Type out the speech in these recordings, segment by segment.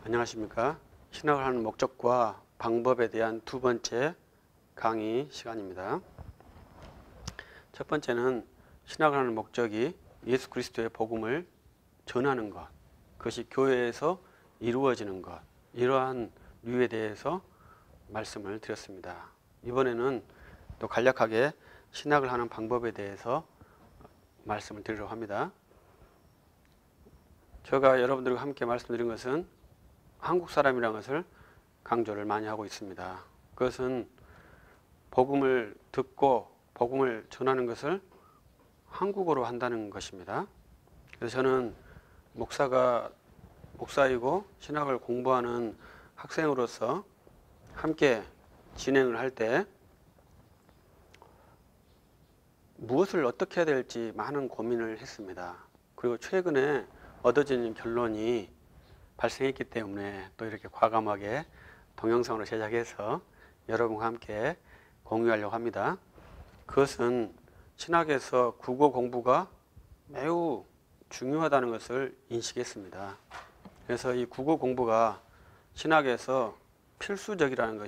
안녕하십니까. 신학을 하는 목적과 방법에 대한 두 번째 강의 시간입니다. 첫 번째는 신학을 하는 목적이 예수 그리스도의 복음을 전하는 것, 그것이 교회에서 이루어지는 것, 이러한 류에 대해서 말씀을 드렸습니다. 이번에는 또 간략하게 신학을 하는 방법에 대해서 말씀을 드리려고 합니다. 제가 여러분들과 함께 말씀드린 것은 한국 사람이라는 것을 강조를 많이 하고 있습니다. 그것은 복음을 듣고 복음을 전하는 것을 한국어로 한다는 것입니다. 그래서 저는 목사이고 신학을 공부하는 학생으로서 함께 진행을 할 때 무엇을 어떻게 해야 될지 많은 고민을 했습니다. 그리고 최근에 얻어진 결론이 발생했기 때문에 또 이렇게 과감하게 동영상으로 제작해서 여러분과 함께 공유하려고 합니다. 그것은 신학에서 국어 공부가 매우 중요하다는 것을 인식했습니다. 그래서 이 국어 공부가 신학에서 필수적이라는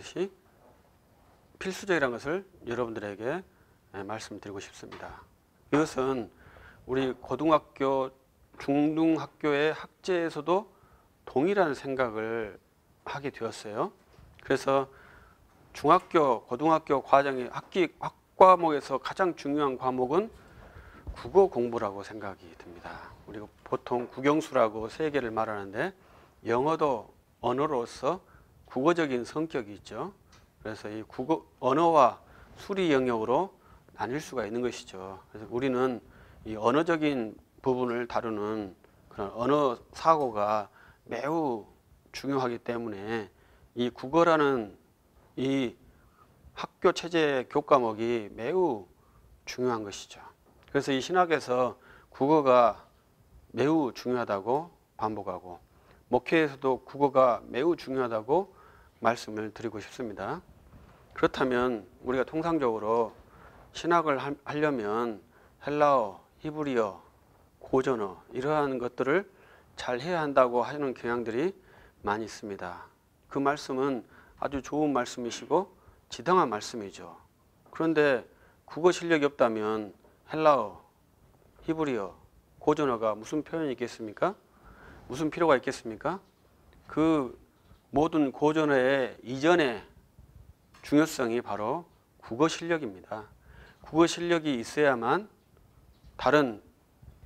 것을 여러분들에게 말씀드리고 싶습니다. 이것은 우리 고등학교, 중등학교의 학제에서도 동일한 생각을 하게 되었어요. 그래서 중학교, 고등학교 과정의 학과목에서 가장 중요한 과목은 국어 공부라고 생각이 듭니다. 우리가 보통 국영수라고 세 개를 말하는데 영어도 언어로서 국어적인 성격이 있죠. 그래서 이 언어와 수리 영역으로 나뉠 수가 있는 것이죠. 그래서 우리는 이 언어적인 부분을 다루는 그런 언어 사고가 매우 중요하기 때문에 이 국어라는 이 학교 체제 교과목이 매우 중요한 것이죠. 그래서 이 신학에서 국어가 매우 중요하다고 반복하고 목회에서도 국어가 매우 중요하다고 말씀을 드리고 싶습니다. 그렇다면 우리가 통상적으로 신학을 하려면 헬라어, 히브리어, 고전어 이러한 것들을 잘 해야 한다고 하는 경향들이 많이 있습니다. 그 말씀은 아주 좋은 말씀이시고 지당한 말씀이죠. 그런데 국어 실력이 없다면 헬라어, 히브리어, 고전어가 무슨 표현이 있겠습니까? 무슨 필요가 있겠습니까? 그 모든 고전어의 이전의 중요성이 바로 국어 실력입니다. 국어 실력이 있어야만 다른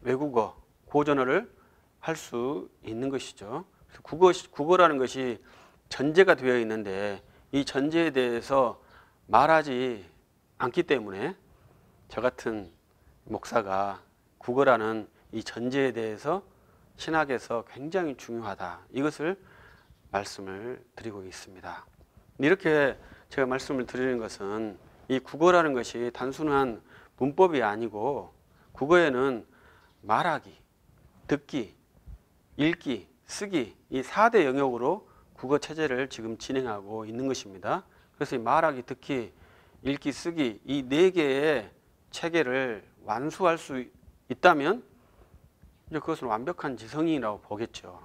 외국어, 고전어를 할 수 있는 것이죠. 국어라는 것이 전제가 되어 있는데 이 전제에 대해서 말하지 않기 때문에 저 같은 목사가 국어라는 이 전제에 대해서 신학에서 굉장히 중요하다. 이것을 말씀을 드리고 있습니다. 이렇게 제가 말씀을 드리는 것은 이 국어라는 것이 단순한 문법이 아니고 국어에는 말하기, 듣기, 읽기, 쓰기 이 4대 영역으로 국어 체제를 지금 진행하고 있는 것입니다. 그래서 이 말하기, 듣기, 읽기, 쓰기 이 4개의 체계를 완수할 수 있다면 이제 그것은 완벽한 지성인이라고 보겠죠.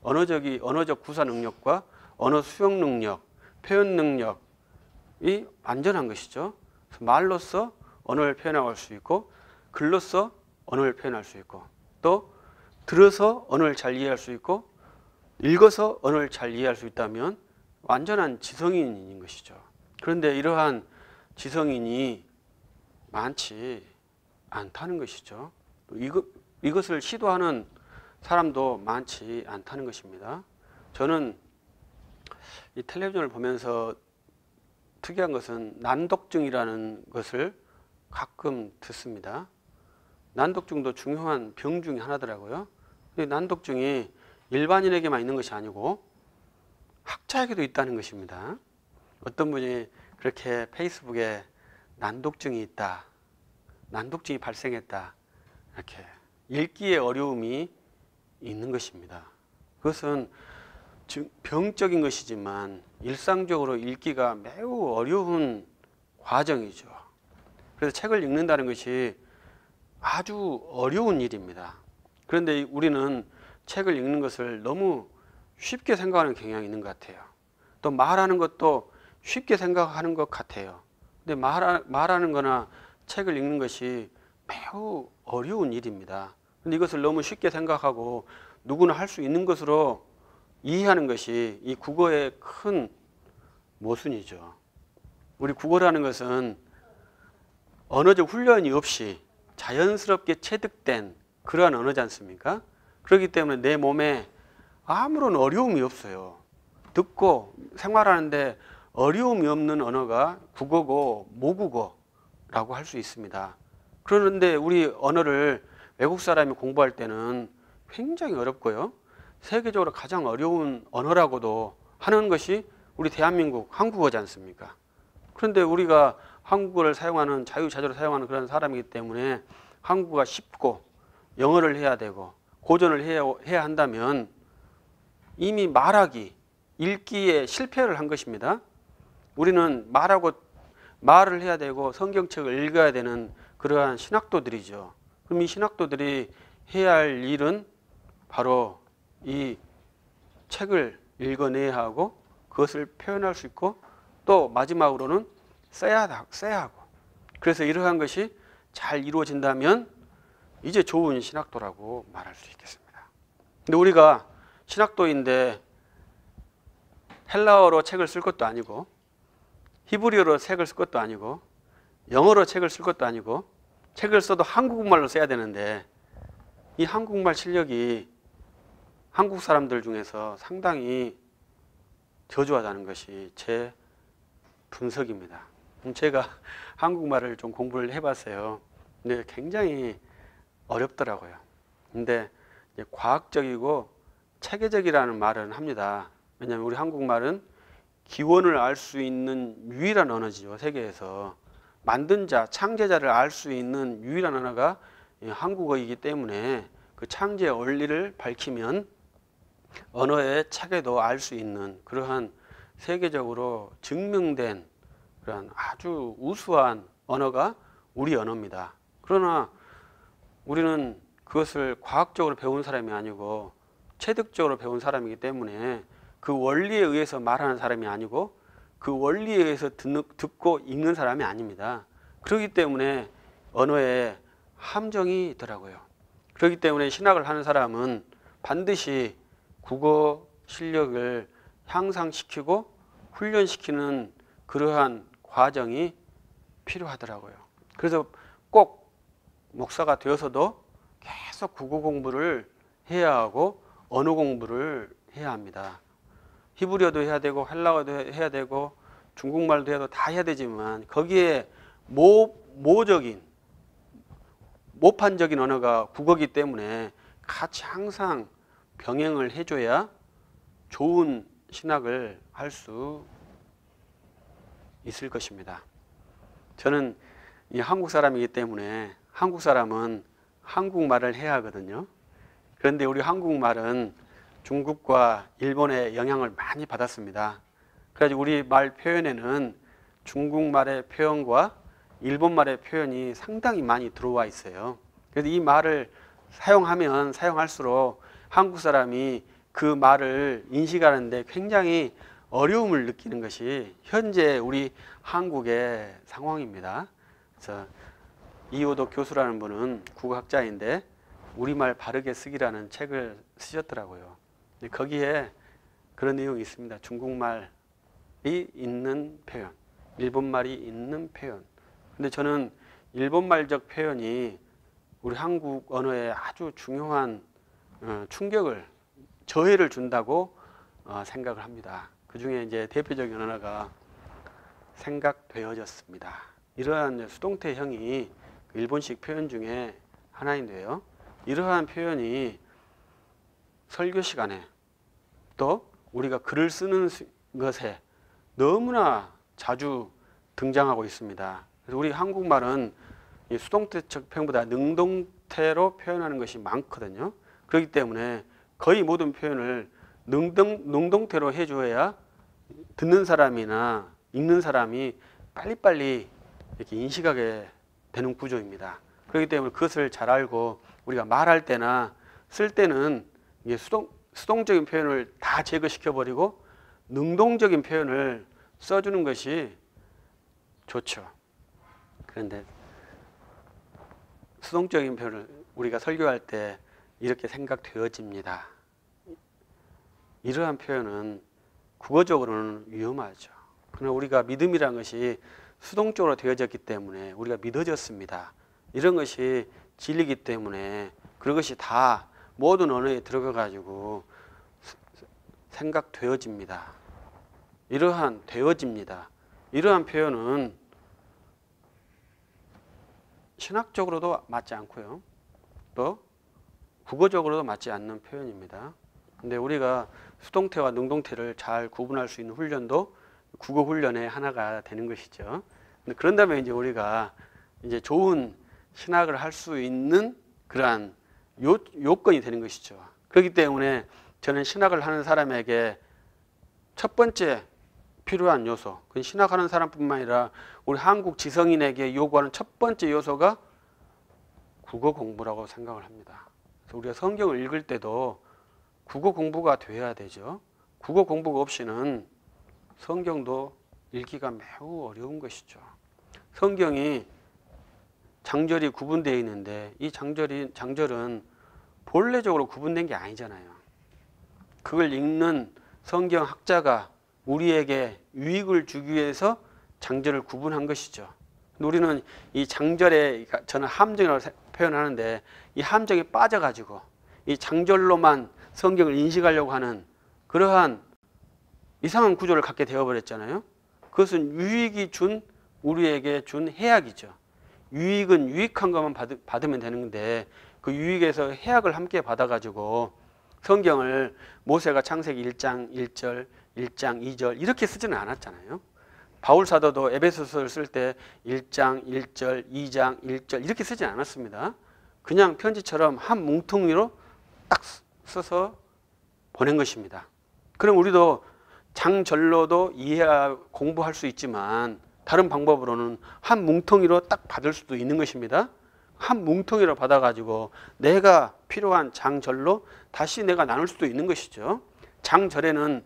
언어적 구사 능력과 언어 수용 능력, 표현 능력이 완전한 것이죠. 말로서 언어를 표현할 수 있고 글로서 언어를 표현할 수 있고 또 들어서 언어를 잘 이해할 수 있고 읽어서 언어를 잘 이해할 수 있다면 완전한 지성인인 것이죠. 그런데 이러한 지성인이 많지 않다는 것이죠. 이것을 시도하는 사람도 많지 않다는 것입니다. 저는 이 텔레비전을 보면서 특이한 것은 난독증이라는 것을 가끔 듣습니다. 난독증도 중요한 병 중에 하나더라고요. 난독증이 일반인에게만 있는 것이 아니고 학자에게도 있다는 것입니다. 어떤 분이 그렇게 페이스북에 난독증이 있다, 난독증이 발생했다 이렇게 읽기에 어려움이 있는 것입니다. 그것은 병적인 것이지만 일상적으로 읽기가 매우 어려운 과정이죠. 그래서 책을 읽는다는 것이 아주 어려운 일입니다. 그런데 우리는 책을 읽는 것을 너무 쉽게 생각하는 경향이 있는 것 같아요. 또 말하는 것도 쉽게 생각하는 것 같아요. 근데 말하는 거나 책을 읽는 것이 매우 어려운 일입니다. 근데 이것을 너무 쉽게 생각하고 누구나 할 수 있는 것으로 이해하는 것이 이 국어의 큰 모순이죠. 우리 국어라는 것은 언어적 훈련이 없이 자연스럽게 체득된 그러한 언어지 않습니까? 그렇기 때문에 내 몸에 아무런 어려움이 없어요. 듣고 생활하는데 어려움이 없는 언어가 국어고 모국어라고 할 수 있습니다. 그런데 우리 언어를 외국 사람이 공부할 때는 굉장히 어렵고요. 세계적으로 가장 어려운 언어라고도 하는 것이 우리 대한민국 한국어지 않습니까? 그런데 우리가 한국어를 사용하는 자유자재로 사용하는 그런 사람이기 때문에 한국어가 쉽고 영어를 해야 되고 고전을 해야 한다면 이미 말하기, 읽기에 실패를 한 것입니다. 우리는 말을 해야 되고 성경책을 읽어야 되는 그러한 신학도들이죠. 그럼 이 신학도들이 해야 할 일은 바로 이 책을 읽어내야 하고 그것을 표현할 수 있고 또 마지막으로는 써야 하고, 그래서 이러한 것이 잘 이루어진다면 이제 좋은 신학도라고 말할 수 있겠습니다. 근데 우리가 신학도인데 헬라어로 책을 쓸 것도 아니고 히브리어로 책을 쓸 것도 아니고 영어로 책을 쓸 것도 아니고 책을 써도 한국말로 써야 되는데 이 한국말 실력이 한국 사람들 중에서 상당히 저조하다는 것이 제 분석입니다. 제가 한국말을 좀 공부를 해봤어요. 근데 굉장히 어렵더라고요. 근데 과학적이고 체계적이라는 말은 합니다. 왜냐하면 우리 한국말은 기원을 알 수 있는 유일한 언어지요. 세계에서 만든 자, 창제자를 알 수 있는 유일한 언어가 한국어이기 때문에 그 창제의 원리를 밝히면 언어의 체계도 알 수 있는 그러한 세계적으로 증명된 그런 아주 우수한 언어가 우리 언어입니다. 그러나 우리는 그것을 과학적으로 배운 사람이 아니고 체득적으로 배운 사람이기 때문에 그 원리에 의해서 말하는 사람이 아니고 그 원리에 의해서 듣고 읽는 사람이 아닙니다. 그렇기 때문에 언어에 함정이 있더라고요. 그렇기 때문에 신학을 하는 사람은 반드시 국어 실력을 향상시키고 훈련시키는 그러한 과정이 필요하더라고요. 그래서 꼭 목사가 되어서도 계속 국어 공부를 해야 하고 언어 공부를 해야 합니다. 히브리어도 해야 되고 헬라어도 해야 되고 중국말도 해야 되고 다 해야 되지만 거기에 모판적인 언어가 국어이기 때문에 같이 항상 병행을 해줘야 좋은 신학을 할 수 있을 것입니다. 저는 이 한국 사람이기 때문에 한국 사람은 한국말을 해야 하거든요. 그런데 우리 한국말은 중국과 일본의 영향을 많이 받았습니다. 그래서 우리 말 표현에는 중국말의 표현과 일본말의 표현이 상당히 많이 들어와 있어요. 그래서 이 말을 사용하면 사용할수록 한국 사람이 그 말을 인식하는데 굉장히 어려움을 느끼는 것이 현재 우리 한국의 상황입니다. 그래서 이호도 교수라는 분은 국어학자인데 우리말 바르게 쓰기라는 책을 쓰셨더라고요. 거기에 그런 내용이 있습니다. 중국말이 있는 표현, 일본말이 있는 표현. 근데 저는 일본말적 표현이 우리 한국 언어에 아주 중요한 충격을, 저해를 준다고 생각을 합니다. 그 중에 이제 대표적인 언어가 생각되어졌습니다. 이러한 수동태형이 일본식 표현 중에 하나인데요. 이러한 표현이 설교 시간에 또 우리가 글을 쓰는 것에 너무나 자주 등장하고 있습니다. 그래서 우리 한국말은 이 수동태적 표현보다 능동태로 표현하는 것이 많거든요. 그렇기 때문에 거의 모든 표현을 능동태로 해줘야 듣는 사람이나 읽는 사람이 빨리빨리 이렇게 인식하게 되는 구조입니다. 그렇기 때문에 그것을 잘 알고 우리가 말할 때나 쓸 때는 이게 수동적인 표현을 다 제거시켜버리고 능동적인 표현을 써주는 것이 좋죠. 그런데 수동적인 표현을 우리가 설교할 때 이렇게 생각되어집니다. 이러한 표현은 국어적으로는 위험하죠. 그러나 우리가 믿음이라는 것이 수동적으로 되어졌기 때문에 우리가 믿어졌습니다. 이런 것이 진리이기 때문에 그런 것이 다 모든 언어에 들어가 가지고 생각되어집니다. 이러한 되어집니다. 이러한 표현은 신학적으로도 맞지 않고요. 또 국어적으로도 맞지 않는 표현입니다. 근데 우리가 수동태와 능동태를 잘 구분할 수 있는 훈련도 국어 훈련의 하나가 되는 것이죠. 근데 그런 다음에 이제 우리가 이제 좋은 신학을 할 수 있는 그러한 요건이 되는 것이죠. 그렇기 때문에 저는 신학을 하는 사람에게 첫 번째 필요한 요소, 그 신학하는 사람뿐만 아니라 우리 한국 지성인에게 요구하는 첫 번째 요소가 국어 공부라고 생각을 합니다. 그래서 우리가 성경을 읽을 때도 국어 공부가 돼야 되죠. 국어 공부가 없이는 성경도 읽기가 매우 어려운 것이죠. 성경이 장절이 구분되어 있는데 이 장절은 본래적으로 구분된 게 아니잖아요. 그걸 읽는 성경학자가 우리에게 유익을 주기 위해서 장절을 구분한 것이죠. 우리는 이 장절에 저는 함정이라고 표현하는데 이 함정에 빠져가지고 이 장절로만 성경을 인식하려고 하는 그러한 이상한 구조를 갖게 되어버렸잖아요. 그것은 유익이 우리에게 준 해악이죠. 유익은 유익한 것만 받으면 되는 건데 그 유익에서 해악을 함께 받아가지고 성경을 모세가 창세기 1장 1절, 1장 2절 이렇게 쓰지는 않았잖아요. 바울 사도도 에베소서를 쓸 때 1장 1절, 2장 1절 이렇게 쓰지 않았습니다. 그냥 편지처럼 한 뭉텅이로 딱 써서 보낸 것입니다. 그럼 우리도 장절로도 공부할 수 있지만 다른 방법으로는 한 뭉텅이로 딱 받을 수도 있는 것입니다. 한 뭉텅이로 받아가지고 내가 필요한 장절로 다시 내가 나눌 수도 있는 것이죠. 장절에는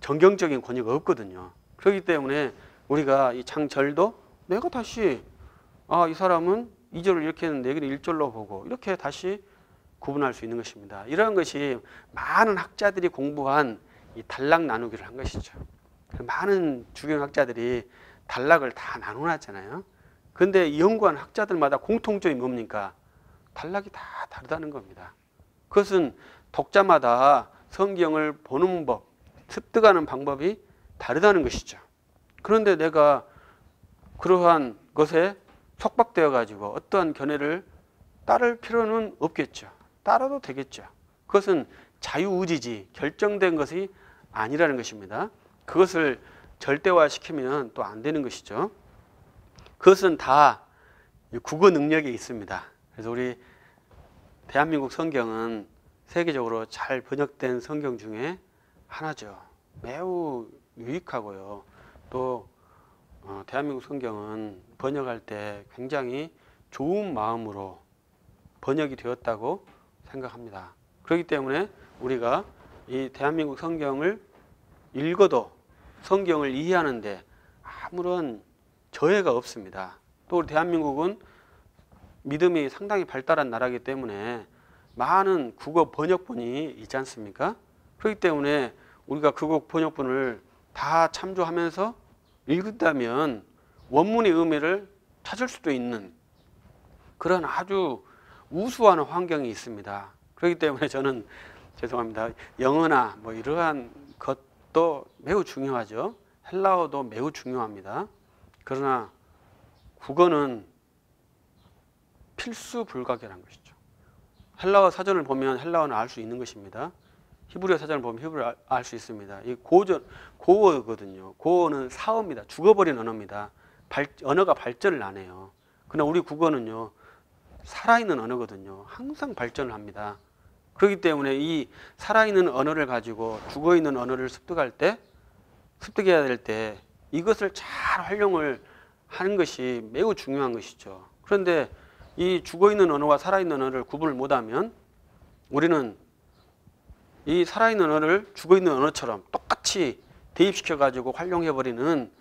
정경적인 권위가 없거든요. 그렇기 때문에 우리가 이 장절도 내가 다시 이 사람은 2절을 이렇게 했는데 여기는 1절로 보고 이렇게 다시 구분할 수 있는 것입니다. 이런 것이 많은 학자들이 공부한 이 단락 나누기를 한 것이죠. 많은 주경학자들이 단락을 다 나눠놨잖아요. 그런데 연구한 학자들마다 공통점이 뭡니까? 단락이 다 다르다는 겁니다. 그것은 독자마다 성경을 보는 법, 습득하는 방법이 다르다는 것이죠. 그런데 내가 그러한 것에 속박되어 가지고 어떠한 견해를 따를 필요는 없겠죠. 따라도 되겠죠. 그것은 자유의지지 결정된 것이 아니라는 것입니다. 그것을 절대화시키면 또 안 되는 것이죠. 그것은 다 국어 능력에 있습니다. 그래서 우리 대한민국 성경은 세계적으로 잘 번역된 성경 중에 하나죠. 매우 유익하고요. 또 대한민국 성경은 번역할 때 굉장히 좋은 마음으로 번역이 되었다고 생각합니다. 그렇기 때문에 우리가 이 대한민국 성경을 읽어도 성경을 이해하는데 아무런 저해가 없습니다. 또 우리 대한민국은 믿음이 상당히 발달한 나라이기 때문에 많은 국어 번역본이 있지 않습니까? 그렇기 때문에 우리가 국어 번역본을 다 참조하면서 읽었다면 원문의 의미를 찾을 수도 있는 그런 아주 우수한 환경이 있습니다. 그렇기 때문에 저는 죄송합니다. 영어나 뭐 이러한 것도 매우 중요하죠. 헬라어도 매우 중요합니다. 그러나 국어는 필수 불가결한 것이죠. 헬라어 사전을 보면 헬라어는 알 수 있는 것입니다. 히브리어 사전을 보면 히브리어 알 수 있습니다. 이 고어거든요. 고어는 사어입니다. 죽어버린 언어입니다. 언어가 발전을 안 해요. 그러나 우리 국어는요, 살아있는 언어거든요. 항상 발전을 합니다. 그렇기 때문에 이 살아있는 언어를 가지고 죽어있는 언어를 습득해야 될 때 이것을 잘 활용을 하는 것이 매우 중요한 것이죠. 그런데 이 죽어있는 언어와 살아있는 언어를 구분을 못하면 우리는 이 살아있는 언어를 죽어있는 언어처럼 똑같이 대입시켜가지고 활용해버리는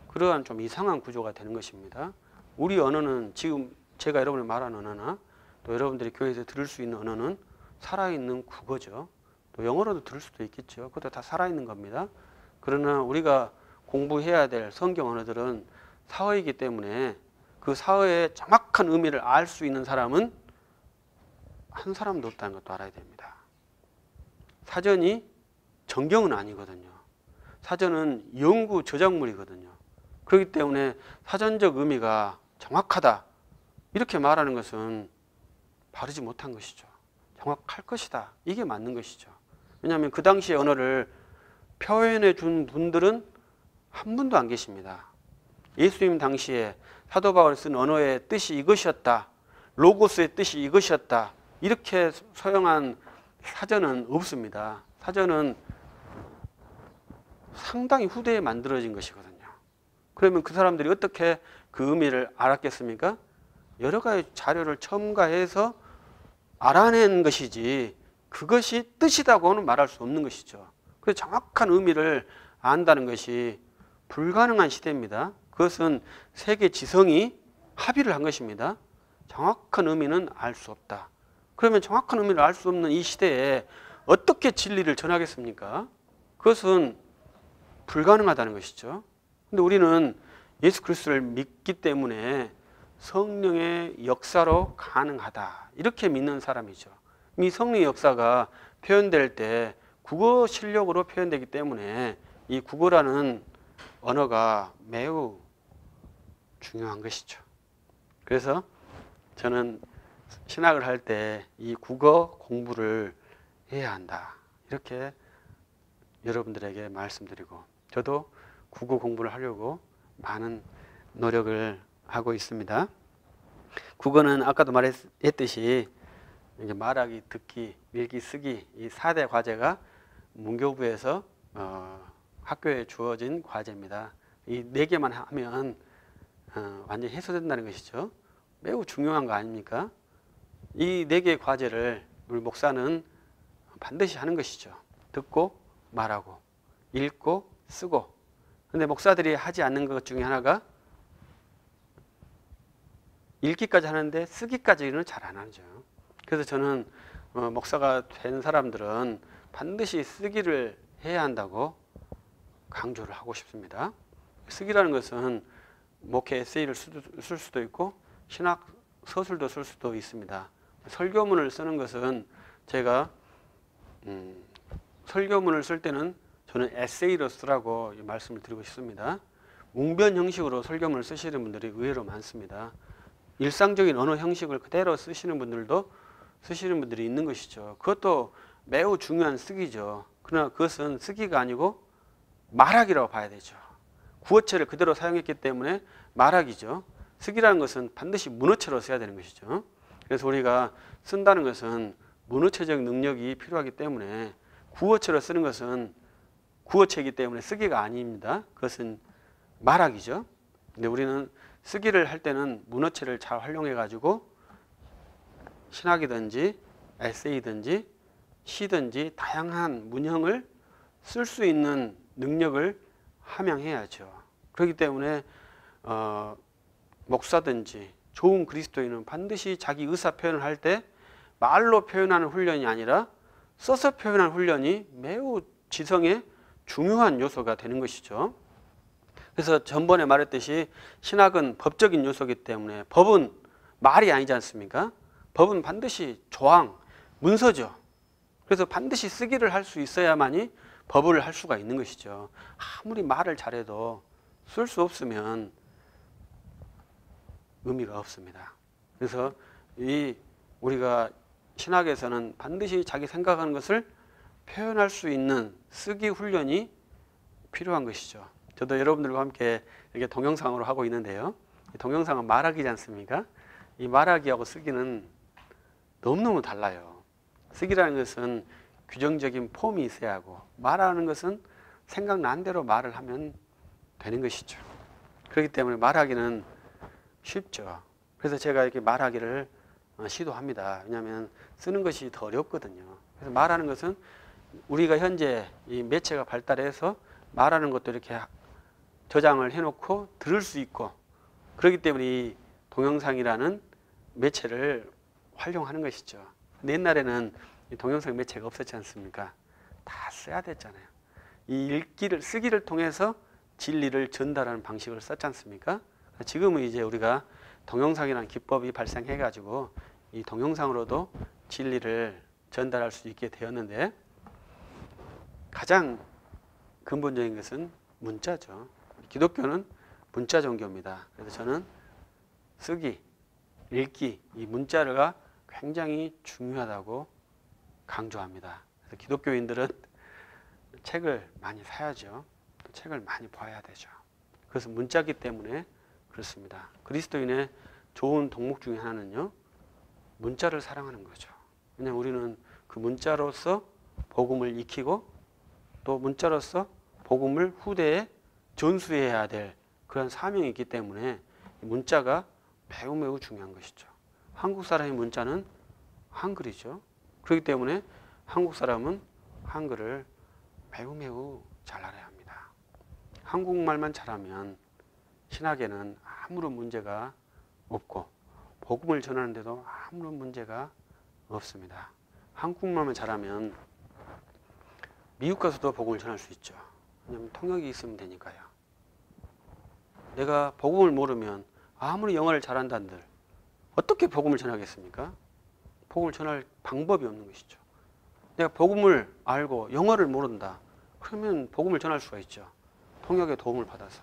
그러한 좀 이상한 구조가 되는 것입니다. 우리 언어는 지금 제가 여러분이 말하는 언어나 또 여러분들이 교회에서 들을 수 있는 언어는 살아있는 국어죠. 또 영어로도 들을 수도 있겠죠. 그것도 다 살아있는 겁니다. 그러나 우리가 공부해야 될 성경 언어들은 사어이기 때문에 그 사어의 정확한 의미를 알 수 있는 사람은 한 사람도 없다는 것도 알아야 됩니다. 사전이 정경은 아니거든요. 사전은 연구 저작물이거든요. 그렇기 때문에 사전적 의미가 정확하다 이렇게 말하는 것은 바르지 못한 것이죠. 정확할 것이다. 이게 맞는 것이죠. 왜냐하면 그 당시의 언어를 표현해 준 분들은 한 분도 안 계십니다. 예수님 당시에 사도 바울이 쓴 언어의 뜻이 이것이었다. 로고스의 뜻이 이것이었다. 이렇게 소형한 사전은 없습니다. 사전은 상당히 후대에 만들어진 것이거든요. 그러면 그 사람들이 어떻게 그 의미를 알았겠습니까? 여러 가지 자료를 첨가해서 알아낸 것이지 그것이 뜻이라고는 말할 수 없는 것이죠. 그래서 정확한 의미를 안다는 것이 불가능한 시대입니다. 그것은 세계 지성이 합의를 한 것입니다. 정확한 의미는 알 수 없다. 그러면 정확한 의미를 알 수 없는 이 시대에 어떻게 진리를 전하겠습니까? 그것은 불가능하다는 것이죠. 근데 우리는 예수 그리스도를 믿기 때문에 성령의 역사로 가능하다. 이렇게 믿는 사람이죠. 이 성령의 역사가 표현될 때 국어 실력으로 표현되기 때문에 이 국어라는 언어가 매우 중요한 것이죠. 그래서 저는 신학을 할 때 이 국어 공부를 해야 한다. 이렇게 여러분들에게 말씀드리고 저도 국어 공부를 하려고 많은 노력을 하고 있습니다. 국어는 아까도 말했듯이 이제 말하기, 듣기, 읽기, 쓰기 이 4대 과제가 문교부에서 학교에 주어진 과제입니다. 이 4개만 하면 완전히 해소된다는 것이죠. 매우 중요한 거 아닙니까? 이 4개의 과제를 우리 목사는 반드시 하는 것이죠. 듣고 말하고 읽고 쓰고. 그런데 목사들이 하지 않는 것 중에 하나가 읽기까지 하는데 쓰기까지는 잘 안 하죠. 그래서 저는 목사가 된 사람들은 반드시 쓰기를 해야 한다고 강조를 하고 싶습니다. 쓰기라는 것은 목회 에세이를 쓸 수도 있고 신학 서술도 쓸 수도 있습니다. 설교문을 쓰는 것은 제가 설교문을 쓸 때는 저는 에세이로 쓰라고 말씀을 드리고 싶습니다. 웅변 형식으로 설교문을 쓰시는 분들이 의외로 많습니다. 일상적인 언어 형식을 그대로 쓰시는 분들이 있는 것이죠. 그것도 매우 중요한 쓰기죠. 그러나 그것은 쓰기가 아니고 말하기라고 봐야 되죠. 구어체를 그대로 사용했기 때문에 말하기죠. 쓰기라는 것은 반드시 문어체로 써야 되는 것이죠. 그래서 우리가 쓴다는 것은 문어체적 능력이 필요하기 때문에 구어체로 쓰는 것은 구어체이기 때문에 쓰기가 아닙니다. 그것은 말하기죠. 근데 우리는 쓰기를 할 때는 문어체를 잘 활용해 가지고 신학이든지 에세이든지 시든지 다양한 문형을 쓸 수 있는 능력을 함양해야죠. 그렇기 때문에 목사든지 좋은 그리스도인은 반드시 자기 의사 표현을 할 때 말로 표현하는 훈련이 아니라 써서 표현하는 훈련이 매우 지성의 중요한 요소가 되는 것이죠. 그래서 전번에 말했듯이 신학은 법적인 요소이기 때문에 법은 말이 아니지 않습니까? 법은 반드시 조항, 문서죠. 그래서 반드시 쓰기를 할 수 있어야만이 법을 할 수가 있는 것이죠. 아무리 말을 잘해도 쓸 수 없으면 의미가 없습니다. 그래서 우리가 신학에서는 반드시 자기 생각하는 것을 표현할 수 있는 쓰기 훈련이 필요한 것이죠. 저도 여러분들과 함께 이렇게 동영상으로 하고 있는데요. 동영상은 말하기지 않습니까? 이 말하기하고 쓰기는 너무너무 달라요. 쓰기라는 것은 규정적인 폼이 있어야 하고 말하는 것은 생각난 대로 말을 하면 되는 것이죠. 그렇기 때문에 말하기는 쉽죠. 그래서 제가 이렇게 말하기를 시도합니다. 왜냐하면 쓰는 것이 더 어렵거든요. 그래서 말하는 것은 우리가 현재 이 매체가 발달해서 말하는 것도 이렇게 저장을 해놓고 들을 수 있고, 그렇기 때문에 이 동영상이라는 매체를 활용하는 것이죠. 근데 옛날에는 이 동영상 매체가 없었지 않습니까? 다 써야 됐잖아요. 이 쓰기를 통해서 진리를 전달하는 방식을 썼지 않습니까? 지금은 이제 우리가 동영상이라는 기법이 발생해 가지고 이 동영상으로도 진리를 전달할 수 있게 되었는데, 가장 근본적인 것은 문자죠. 기독교는 문자 종교입니다. 그래서 저는 쓰기, 읽기, 이 문자가 굉장히 중요하다고 강조합니다. 그래서 기독교인들은 책을 많이 사야죠. 또 책을 많이 봐야 되죠. 그래서 문자기 때문에 그렇습니다. 그리스도인의 좋은 덕목 중에 하나는요, 문자를 사랑하는 거죠. 왜냐하면 우리는 그 문자로서 복음을 익히고 또 문자로서 복음을 후대에 전수해야 될 그런 사명이 있기 때문에 문자가 매우 중요한 것이죠. 한국 사람의 문자는 한글이죠. 그렇기 때문에 한국 사람은 한글을 매우 잘 알아야 합니다. 한국말만 잘하면 신학에는 아무런 문제가 없고 복음을 전하는데도 아무런 문제가 없습니다. 한국말만 잘하면 미국 가서도 복음을 전할 수 있죠. 왜냐하면 통역이 있으면 되니까요. 내가 복음을 모르면 아무리 영어를 잘한다는들 어떻게 복음을 전하겠습니까? 복음을 전할 방법이 없는 것이죠. 내가 복음을 알고 영어를 모른다. 그러면 복음을 전할 수가 있죠. 통역의 도움을 받아서.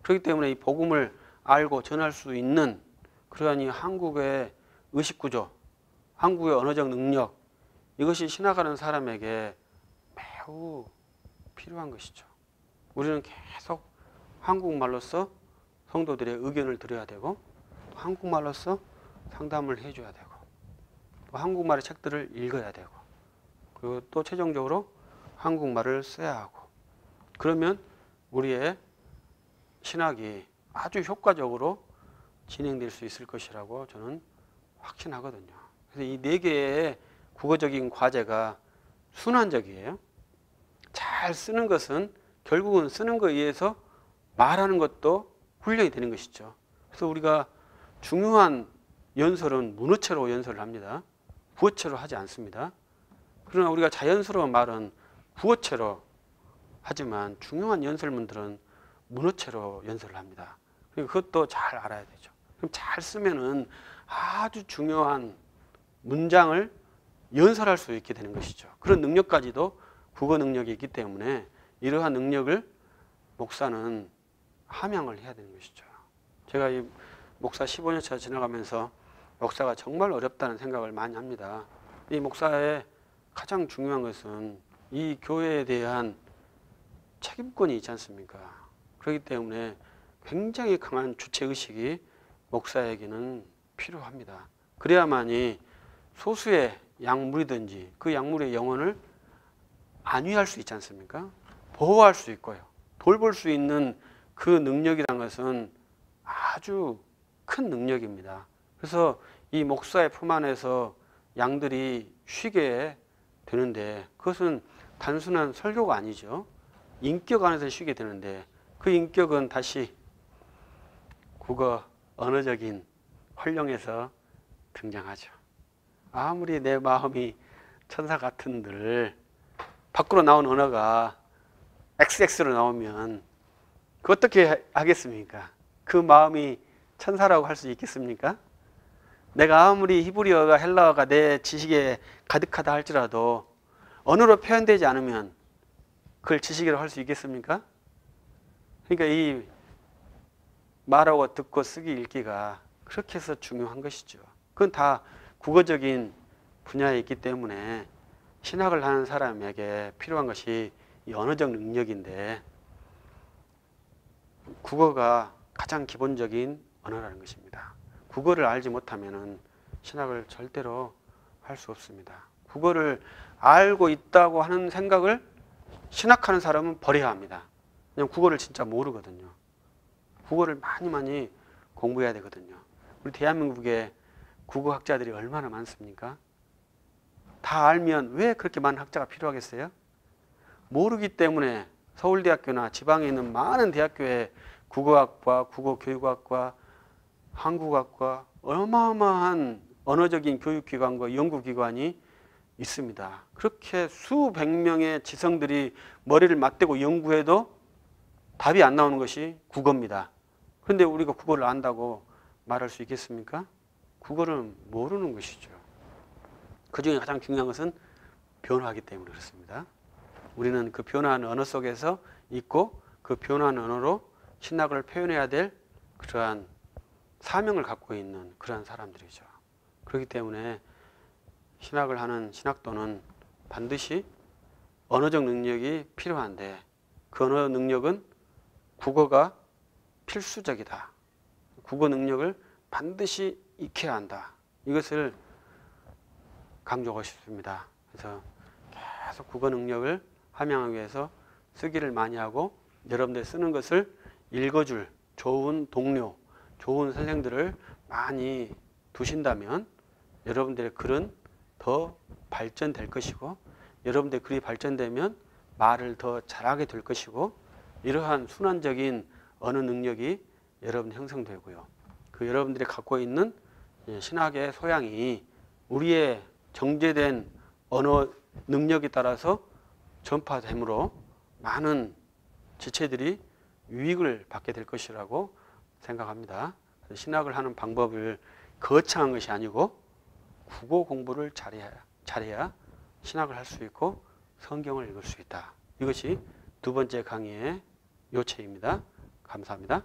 그렇기 때문에 이 복음을 알고 전할 수 있는 그러한 이 한국의 의식구조, 한국의 언어적 능력, 이것이 신학하는 사람에게 매우 필요한 것이죠. 우리는 계속 한국말로서 성도들의 의견을 들어야 되고, 한국말로서 상담을 해줘야 되고, 또 한국말의 책들을 읽어야 되고, 그리고 또 최종적으로 한국말을 써야 하고, 그러면 우리의 신학이 아주 효과적으로 진행될 수 있을 것이라고 저는 확신하거든요. 그래서 이 4개의 국어적인 과제가 순환적이에요. 잘 쓰는 것은 결국은 쓰는 것에 의해서 말하는 것도 훈련이 되는 것이죠. 그래서 우리가 중요한 연설은 문어체로 연설을 합니다. 구어체로 하지 않습니다. 그러나 우리가 자연스러운 말은 구어체로 하지만 중요한 연설문들은 문어체로 연설을 합니다. 그것도 잘 알아야 되죠. 그럼 잘 쓰면은 아주 중요한 문장을 연설할 수 있게 되는 것이죠. 그런 능력까지도 국어 능력이 있기 때문에 이러한 능력을 목사는 함양을 해야 되는 것이죠. 제가 이 목사 15년 차 지나가면서 목사가 정말 어렵다는 생각을 많이 합니다. 이 목사의 가장 중요한 것은 이 교회에 대한 책임권이 있지 않습니까? 그렇기 때문에 굉장히 강한 주체의식이 목사에게는 필요합니다. 그래야만이 소수의 약물이든지 그 약물의 영혼을 안위할 수 있지 않습니까? 보호할 수 있고요. 돌볼 수 있는 그 능력이란 것은 아주 큰 능력입니다. 그래서 이 목사의 품 안에서 양들이 쉬게 되는데 그것은 단순한 설교가 아니죠. 인격 안에서 쉬게 되는데 그 인격은 다시 국어 언어적인 활용에서 등장하죠. 아무리 내 마음이 천사 같은들 밖으로 나온 언어가 XX로 나오면 그 어떻게 하겠습니까? 그 마음이 천사라고 할 수 있겠습니까? 내가 아무리 히브리어가 헬라어가 내 지식에 가득하다 할지라도 언어로 표현되지 않으면 그걸 지식이라고 할 수 있겠습니까? 그러니까 이 말하고 듣고 쓰기 읽기가 그렇게 해서 중요한 것이죠. 그건 다 국어적인 분야에 있기 때문에 신학을 하는 사람에게 필요한 것이 이 언어적 능력인데 국어가 가장 기본적인 언어라는 것입니다. 국어를 알지 못하면 신학을 절대로 할 수 없습니다. 국어를 알고 있다고 하는 생각을 신학하는 사람은 버려야 합니다. 왜냐하면 국어를 진짜 모르거든요. 국어를 많이 공부해야 되거든요. 우리 대한민국에 국어학자들이 얼마나 많습니까? 다 알면 왜 그렇게 많은 학자가 필요하겠어요? 모르기 때문에 서울대학교나 지방에 있는 많은 대학교에 국어학과, 국어교육학과, 한국학과 어마어마한 언어적인 교육기관과 연구기관이 있습니다. 그렇게 수백 명의 지성들이 머리를 맞대고 연구해도 답이 안 나오는 것이 국어입니다. 그런데 우리가 국어를 안다고 말할 수 있겠습니까? 국어를 모르는 것이죠. 그 중에 가장 중요한 것은 변화하기 때문에 그렇습니다. 우리는 그 변화하는 언어 속에서 있고 그 변화하는 언어로 신학을 표현해야 될 그러한 사명을 갖고 있는 그러한 사람들이죠. 그렇기 때문에 신학을 하는 신학도는 반드시 언어적 능력이 필요한데 그 언어 능력은 국어가 필수적이다. 국어 능력을 반드시 익혀야 한다. 이것을 강조하고 싶습니다. 그래서 계속 국어 능력을 함양하기 위해서 쓰기를 많이 하고 여러분들 쓰는 것을 읽어줄 좋은 동료, 좋은 선생들을 많이 두신다면 여러분들의 글은 더 발전될 것이고 여러분들의 글이 발전되면 말을 더 잘하게 될 것이고 이러한 순환적인 언어 능력이 여러분 형성되고요. 그 여러분들이 갖고 있는 신학의 소양이 우리의 정제된 언어 능력에 따라서 전파되므로 많은 지체들이 유익을 받게 될 것이라고 생각합니다. 신학을 하는 방법을 거창한 것이 아니고 국어 공부를 잘해야 신학을 할 수 있고 성경을 읽을 수 있다. 이것이 두 번째 강의의 요체입니다. 감사합니다.